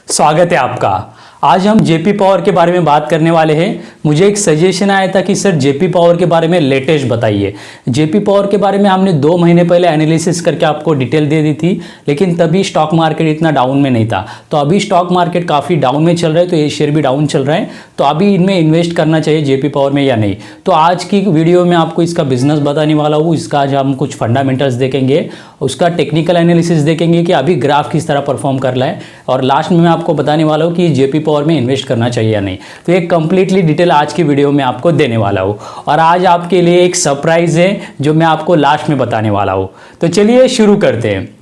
स्वागत है आपका। आज हम जेपी पावर के बारे में बात करने वाले हैं। मुझे एक सजेशन आया था कि सर जेपी पावर के बारे में लेटेस्ट बताइए। जेपी पावर के बारे में हमने 2 महीने पहले एनालिसिस करके आपको डिटेल दे दी थी, लेकिन तभी स्टॉक मार्केट इतना डाउन में नहीं था। तो अभी स्टॉक मार्केट काफ़ी डाउन में चल रहा है, तो ये शेयर भी डाउन चल रहा है। तो अभी इनमें इन्वेस्ट करना चाहिए जेपी पावर में या नहीं। तो आज की वीडियो में आपको इसका बिजनेस बताने वाला हूँ। इसका आज हम कुछ फंडामेंटल्स देखेंगे, उसका टेक्निकल एनालिसिस देखेंगे कि अभी ग्राफ किस तरह परफॉर्म कर रहा है, और लास्ट में मैं आपको बताने वाला हूँ कि जेपी पावर में इन्वेस्ट करना चाहिए या नहीं। तो ये कंप्लीटली डिटेल आज की वीडियो में आपको देने वाला हूँ, और आज आपके लिए एक सरप्राइज है जो मैं आपको लास्ट में बताने वाला हूँ। तो चलिए शुरू करते हैं।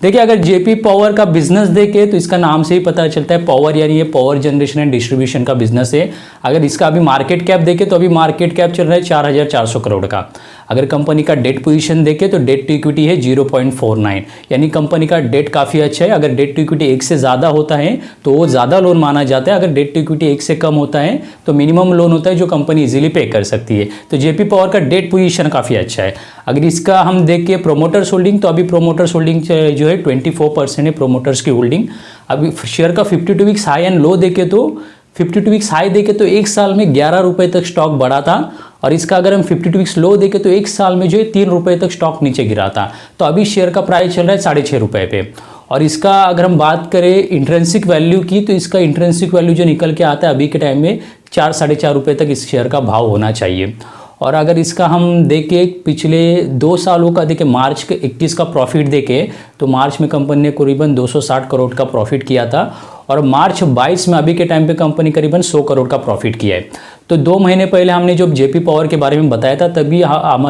देखिए, अगर जेपी पावर का बिजनेस देखें तो इसका नाम से ही पता चलता है पावर, यानी ये पावर जनरेशन एंड डिस्ट्रीब्यूशन का बिजनेस है। अगर इसका अभी मार्केट कैप देखें तो अभी मार्केट कैप चल रहा है 4400 करोड़ का। अगर कंपनी का डेट पोजीशन देखें तो डेट टू इक्विटी है 0.49, यानी कंपनी का डेट काफ़ी अच्छा है। अगर डेट टू इक्विटी 1 से ज़्यादा होता है तो वो ज़्यादा लोन माना जाता है। अगर डेट टू इक्विटी 1 से कम होता है तो मिनिमम लोन होता है जो कंपनी इजीली पे कर सकती है। तो जेपी पावर का डेट पोजीशन काफ़ी अच्छा है। अगर इसका हम देखें प्रोमोटर्स होल्डिंग, तो अभी प्रोमोटर्स होल्डिंग जो है 24% है प्रोमोटर्स की होल्डिंग। अभी शेयर का 52 वीक्स हाई एंड लो देखे तो 52 वीक्स हाई देखे तो 1 साल में 11 रुपए तक स्टॉक बढ़ा था, और इसका अगर हम 52 वीक्स लो देखे तो 1 साल में जो है 3 रुपए तक स्टॉक नीचे गिरा था। तो अभी शेयर का प्राइस चल रहा है 6.5 रुपए पे। और इसका अगर हम बात करें इंट्रिंसिक वैल्यू की, तो इसका इंट्रिंसिक वैल्यू जो निकल के आता है अभी के टाइम में 4-4.5 रुपए तक इस शेयर का भाव होना चाहिए। और अगर इसका हम देखें पिछले 2 सालों का देखें, मार्च के 21 का प्रॉफिट देखें तो मार्च में कंपनी ने करीबन 260 करोड़ का प्रॉफिट किया था, और मार्च 22 में अभी के टाइम पे कंपनी करीबन 100 करोड़ का प्रॉफिट किया है। तो 2 महीने पहले हमने जो जेपी पावर के बारे में बताया था तभी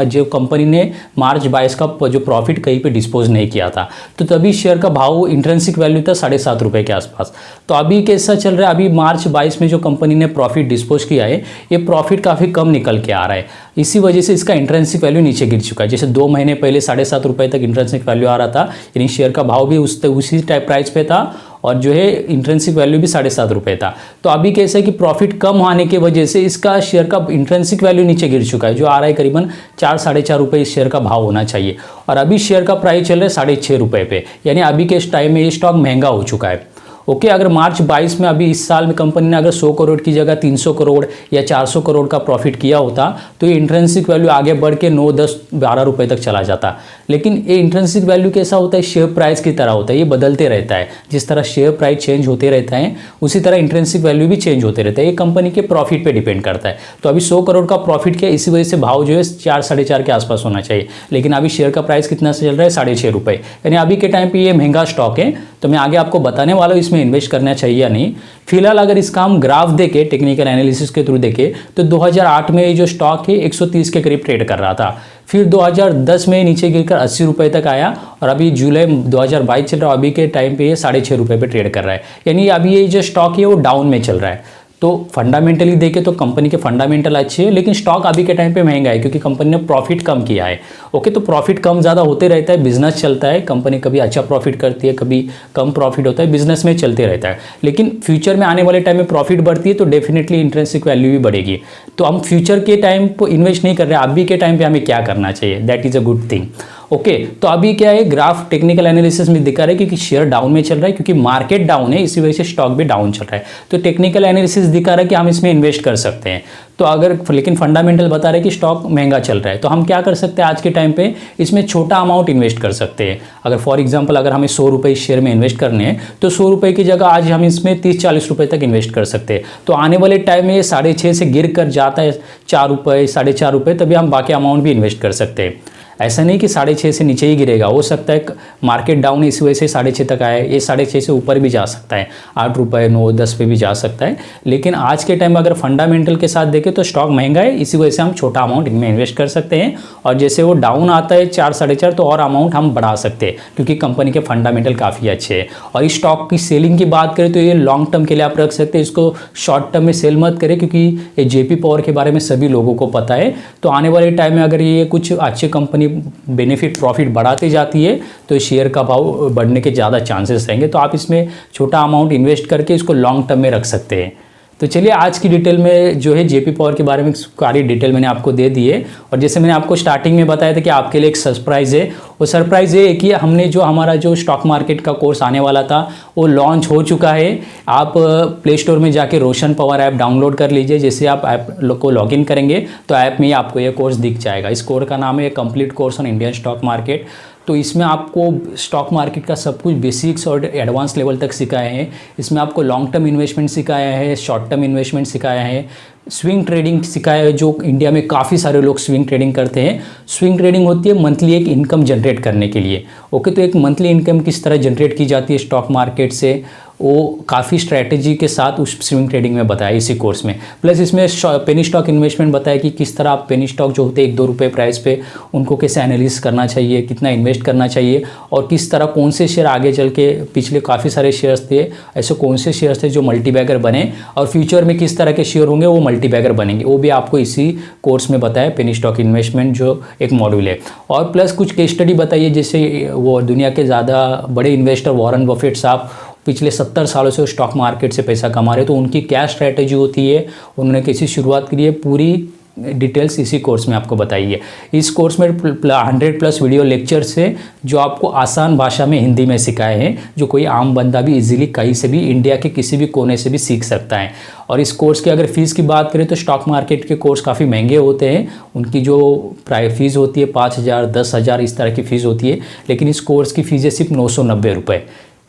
जो कंपनी ने मार्च 22 का जो प्रॉफिट कहीं पे डिस्पोज नहीं किया था, तो तभी शेयर का भाव इंट्रिंसिक वैल्यू था 7.5 रुपये के आसपास। तो अभी कैसा चल रहा है, अभी मार्च 22 में जो कंपनी ने प्रॉफिट डिस्पोज किया है ये प्रॉफिट काफ़ी कम निकल के आ रहा है। इसी वजह से इसका इंट्रिंसिक वैल्यू नीचे गिर चुका है। जैसे 2 महीने पहले 7.5 रुपये तक इंट्रिंसिक वैल्यू आ रहा था, यानी शेयर का भाव भी उसी टाइप प्राइस पे था, और जो है इंट्रिंसिक वैल्यू भी 7.5 रुपये था। तो अभी कैसे कि प्रॉफिट कम होने की वजह से इसका शेयर का इंट्रिंसिक वैल्यू नीचे गिर चुका है, जो आ रहा है करीबन 4-4.5 रुपये इस शेयर का भाव होना चाहिए। और अभी शेयर का प्राइस चल रहा है 6.5 रुपये पे, यानी अभी के इस टाइम में ये स्टॉक महंगा हो चुका है। ओके, अगर मार्च 22 में अभी इस साल में कंपनी ने अगर 100 करोड़ की जगह 300 करोड़ या 400 करोड़ का प्रॉफिट किया होता तो ये इंट्रिंसिक वैल्यू आगे बढ़ के 9, 10, 12 रुपये तक चला जाता। लेकिन ये इंट्रिंसिक वैल्यू कैसा होता है, शेयर प्राइस की तरह होता है, ये बदलते रहता है। जिस तरह शेयर प्राइस चेंज होते रहता है उसी तरह इंट्रिंसिक वैल्यू भी चेंज होते रहता है। ये कंपनी के प्रॉफिट पर डिपेंड करता है। तो अभी 100 करोड़ का प्रॉफिट किया, इसी वजह से भाव जो है 4-4.5 के आसपास होना चाहिए। लेकिन अभी शेयर का प्राइस कितना से चल रहा है, 6.5 रुपये, यानी अभी के टाइम पर ये महंगा स्टॉक है। तो मैं आगे आपको बताने वाला हूँ इसमें इन्वेस्ट करना चाहिए या नहीं। फिलहाल अगर इसका हम ग्राफ देखें, टेक्निकल एनालिसिस के थ्रू देखें, तो 2008 में ये जो स्टॉक है 130 के करीब ट्रेड कर रहा था। फिर 2010 में नीचे गिरकर 80 रुपये तक आया, और अभी जुलाई 2022 चल रहा है, अभी के टाइम पे ये 6.5 रुपये पे ट्रेड कर रहा है। यानी अभी ये जो स्टॉक है वो डाउन में चल रहा है। तो फंडामेंटली देखें तो कंपनी के फंडामेंटल अच्छे हैं, लेकिन स्टॉक अभी के टाइम पे महंगा है क्योंकि कंपनी ने प्रॉफिट कम किया है। ओके, तो प्रॉफिट कम ज़्यादा होते रहता है, बिजनेस चलता है। कंपनी कभी अच्छा प्रॉफिट करती है, कभी कम प्रॉफिट होता है, बिजनेस में चलते रहता है। लेकिन फ्यूचर में आने वाले टाइम में प्रॉफिट बढ़ती है तो डेफिनेटली इंट्रिंसिक वैल्यू भी बढ़ेगी। तो हम फ्यूचर के टाइम पर इन्वेस्ट नहीं कर रहे, अभी के टाइम पर हमें क्या करना चाहिए, that is a good thing. Okay, तो अभी क्या है, ग्राफ टेक्निकल एनालिसिस में दिखा रहा है क्योंकि शेयर डाउन में चल रहा है, क्योंकि मार्केट डाउन है, इसी वजह से स्टॉक भी डाउन चल रहा है। तो टेक्निकल एनालिसिस दिखा रहा है कि हम इसमें इन्वेस्ट कर सकते हैं। तो अगर लेकिन फंडामेंटल बता रहे हैं कि स्टॉक महंगा चल रहा है, तो हम क्या कर सकते हैं आज के टाइम पे, इसमें छोटा अमाउंट इन्वेस्ट कर सकते हैं। अगर फॉर एग्जांपल अगर हमें 100 रुपये इस शेयर में इन्वेस्ट करने हैं तो 100 रुपये की जगह आज हम इसमें 30-40 रुपये तक इन्वेस्ट कर सकते हैं। तो आने वाले टाइम में ये 6.5 से गिर कर जाता है 4 रुपये, 4.5 रुपये, तभी हम बाकी अमाउंट भी इन्वेस्ट कर सकते हैं। ऐसा नहीं कि 6.5 से नीचे ही गिरेगा, हो सकता है मार्केट डाउन इस वजह से 6.5 तक आए, ये 6.5 से ऊपर भी जा सकता है, 8 रुपये, 9, 10 पे भी जा सकता है। लेकिन आज के टाइम में अगर फंडामेंटल के साथ देखें तो स्टॉक महंगा है, इसी वजह से हम छोटा अमाउंट इनमें इन्वेस्ट कर सकते हैं, और जैसे वो डाउन आता है 4-4.5 तो और अमाउंट हम बढ़ा सकते हैं क्योंकि कंपनी के फंडामेंटल काफ़ी अच्छे हैं। और इस स्टॉक की सेलिंग की बात करें तो ये लॉन्ग टर्म के लिए आप रख सकते हैं, इसको शॉर्ट टर्म में सेल मत करें क्योंकि ये जेपी पावर के बारे में सभी लोगों को पता है। तो आने वाले टाइम में अगर ये कुछ अच्छे कंपनी बेनिफिट प्रॉफिट बढ़ाती जाती है तो शेयर का भाव बढ़ने के ज़्यादा चांसेस रहेंगे। तो आप इसमें छोटा अमाउंट इन्वेस्ट करके इसको लॉन्ग टर्म में रख सकते हैं। तो चलिए आज की डिटेल में जो है जेपी पावर के बारे में सारी डिटेल मैंने आपको दे दी है। और जैसे मैंने आपको स्टार्टिंग में बताया था कि आपके लिए एक सरप्राइज़ है। वो सरप्राइज़ ये है कि हमने जो हमारा जो स्टॉक मार्केट का कोर्स आने वाला था वो लॉन्च हो चुका है। आप प्ले स्टोर में जाके रोशन पावर ऐप डाउनलोड कर लीजिए। जैसे आप ऐप को लॉगिन करेंगे तो ऐप में ही आपको ये कोर्स दिख जाएगा। इस कोर्स का नाम है complete course on Indian stock market. तो इसमें आपको स्टॉक मार्केट का सब कुछ बेसिक्स और एडवांस लेवल तक सिखाए हैं। इसमें आपको लॉन्ग टर्म इन्वेस्टमेंट सिखाया है, शॉर्ट टर्म इन्वेस्टमेंट सिखाया है, स्विंग ट्रेडिंग सिखाया है, जो इंडिया में काफ़ी सारे लोग स्विंग ट्रेडिंग करते हैं। स्विंग ट्रेडिंग होती है मंथली एक इनकम जनरेट करने के लिए। ओके, तो एक मंथली इनकम किस तरह जनरेट की जाती है स्टॉक मार्केट से, वो काफ़ी स्ट्रैटेजी के साथ उस स्विंग ट्रेडिंग में बताया इसी कोर्स में। प्लस इसमें पेनी स्टॉक इन्वेस्टमेंट बताया कि किस तरह आप पेनी स्टॉक जो होते हैं 1-2 रुपये प्राइस पे उनको कैसे एनालिसिस करना चाहिए, कितना इन्वेस्ट करना चाहिए, और किस तरह कौन से शेयर आगे चल के, पिछले काफ़ी सारे शेयर्स थे ऐसे कौन से शेयर्स थे जो मल्टीबैगर बने, और फ्यूचर में किस तरह के शेयर होंगे वो मल्टीबैगर बनेंगे, वो भी आपको इसी कोर्स में बताया। पेनी स्टॉक इन्वेस्टमेंट जो एक मॉड्यूल है। और प्लस कुछ केस स्टडी बताइए, जैसे वो दुनिया के ज़्यादा बड़े इन्वेस्टर वॉरेन बफेट साहब पिछले 70 सालों से स्टॉक मार्केट से पैसा कमा रहे, तो उनकी क्या स्ट्रैटेजी होती है, उन्होंने कैसी शुरुआत करी है, पूरी डिटेल्स इसी कोर्स में आपको बताई है। इस कोर्स में 100+ वीडियो लेक्चर्स है जो आपको आसान भाषा में हिंदी में सिखाए हैं, जो कोई आम बंदा भी इजीली कहीं से भी इंडिया के किसी भी कोने से भी सीख सकता है। और इस कोर्स की अगर फ़ीस की बात करें तो स्टॉक मार्केट के कोर्स काफ़ी महंगे होते हैं। उनकी जो फ़ीस होती है 5,000 10,000 इस तरह की फ़ीस होती है, लेकिन इस कोर्स की फ़ीस है सिर्फ 990 रुपये।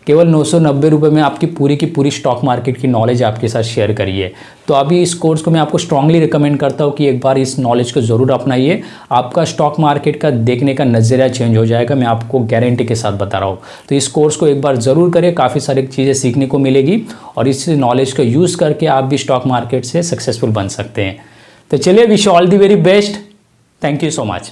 केवल 990 रुपये में आपकी पूरी की पूरी स्टॉक मार्केट की नॉलेज आपके साथ शेयर करिए। तो अभी इस कोर्स को मैं आपको स्ट्रांगली रिकमेंड करता हूँ कि एक बार इस नॉलेज को ज़रूर अपनाइए। आपका स्टॉक मार्केट का देखने का नज़रिया चेंज हो जाएगा, मैं आपको गारंटी के साथ बता रहा हूँ। तो इस कोर्स को एक बार ज़रूर करें, काफ़ी सारी चीज़ें सीखने को मिलेगी और इस नॉलेज का यूज़ करके आप भी स्टॉक मार्केट से सक्सेसफुल बन सकते हैं। तो चलिए, wish all the very best. Thank you so much.